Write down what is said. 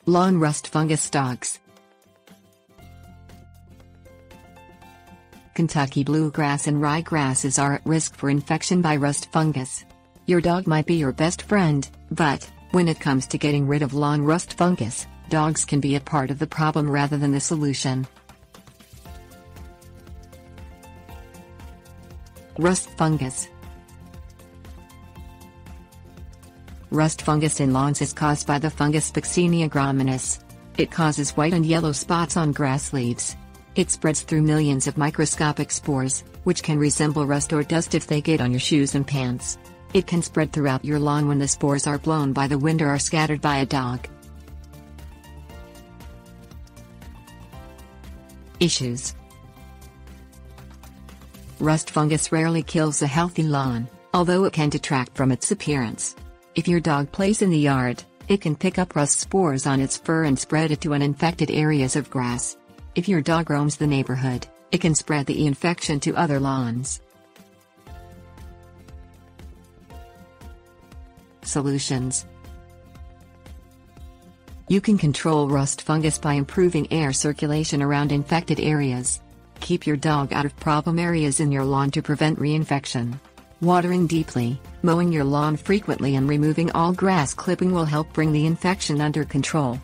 Lawn Rust Fungus Dogs. Kentucky bluegrass and ryegrasses are at risk for infection by rust fungus. Your dog might be your best friend, but when it comes to getting rid of lawn rust fungus, dogs can be a part of the problem rather than the solution. Rust fungus. Rust fungus in lawns is caused by the fungus Vaccinia graminis. It causes white and yellow spots on grass leaves. It spreads through millions of microscopic spores, which can resemble rust or dust if they get on your shoes and pants. It can spread throughout your lawn when the spores are blown by the wind or are scattered by a dog. Issues. Rust fungus rarely kills a healthy lawn, although it can detract from its appearance. If your dog plays in the yard, it can pick up rust spores on its fur and spread it to uninfected areas of grass. If your dog roams the neighborhood, it can spread the infection to other lawns. Solutions. You can control rust fungus by improving air circulation around infected areas. Keep your dog out of problem areas in your lawn to prevent reinfection. Watering deeply, mowing your lawn frequently and removing all grass clipping will help bring the infection under control.